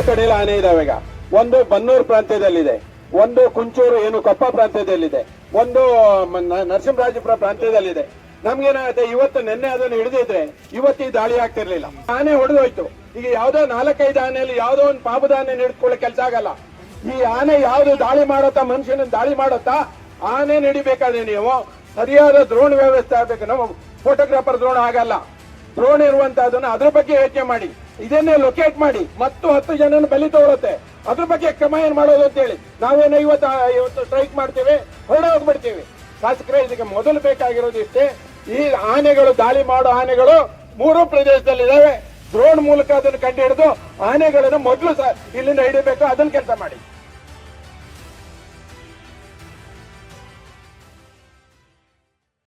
ಕಡೆಯಲ್ಲಿ ಆನೆ ಇದಾವೆ. ಈಗ ಒಂದು ಬನ್ನೂರು ಪ್ರಾಂತ್ಯದಲ್ಲಿದೆ, ಒಂದು ಕುಂಚೂರು ಏನು ಕೊಪ್ಪ ಪ್ರಾಂತ್ಯದಲ್ಲಿದೆ, ಒಂದು ನರಸಿಂಹರಾಜಪುರ ಪ್ರಾಂತ್ಯದಲ್ಲಿದೆ. ನಮ್ಗೇನಾಗುತ್ತೆ, ಇವತ್ತು ನಿನ್ನೆ ಅದನ್ನು ಹಿಡಿದಿದ್ರೆ ಇವತ್ತು ಈ ದಾಳಿ ಆಗ್ತಿರ್ಲಿಲ್ಲ. ಆನೆ ಹೊಡೆದೋಯ್ತು. ಈಗ ಯಾವ್ದೋ 4-5 ಆನೆಯಲ್ಲಿ ಯಾವ್ದೋ ಒಂದು ಪಾಪದ ಆನೆ ಹಿಡಿದುಕೊಳ್ಳೋ ಕೆಲಸ ಆಗಲ್ಲ. ಈ ಆನೆ ಯಾವ್ದು ದಾಳಿ ಮಾಡತ್ತಾ, ಮನುಷ್ಯನ ದಾಳಿ ಮಾಡತ್ತಾ, ಆನೆ ನಡಿಬೇಕಾದ್ರೆ ನೀವು ಸರಿಯಾದ ದ್ರೋಣ್ ವ್ಯವಸ್ಥೆ ಆಗ್ಬೇಕು. ನಾವು ಫೋಟೋಗ್ರಾಫರ್ ದ್ರೋಣ ಆಗಲ್ಲ. ದ್ರೋಣ್ ಇರುವಂತಹದನ್ನ ಅದ್ರ ಬಗ್ಗೆ ಯೋಚನೆ ಮಾಡಿ, ಇದನ್ನೇ ಲೊಕೇಟ್ ಮಾಡಿ ಮತ್ತು 10 ಜನನ ಬಲಿ ತಗೊಳುತ್ತೆ. ಅದ್ರ ಬಗ್ಗೆ ಕ್ರಮ ಏನ್ ಮಾಡೋದು ಅಂತ ಹೇಳಿ ನಾವೇನೋ ಇವತ್ತು ಸ್ಟ್ರೈಕ್ ಮಾಡ್ತೇವೆ, ಹೊರಡೆ ಹೋಗ್ಬಿಡ್ತೀವಿ. ಶಾಸಕರೇ, ಇದಕ್ಕೆ ಮೊದಲು ಬೇಕಾಗಿರೋದು ಇಷ್ಟೇ. ಈ ಆನೆಗಳು, ದಾಳಿ ಮಾಡೋ ಆನೆಗಳು 3 ಪ್ರದೇಶದಲ್ಲಿದ್ದಾವೆ. ಡ್ರೋನ್ ಮೂಲಕ ಅದನ್ನು ಕಂಡು ಹಿಡಿದು ಆನೆಗಳನ್ನು ಮೊದಲು ಇಲ್ಲಿಂದ ಹಿಡಿಬೇಕು. ಅದನ್ನ ಕೆಲಸ ಮಾಡಿ.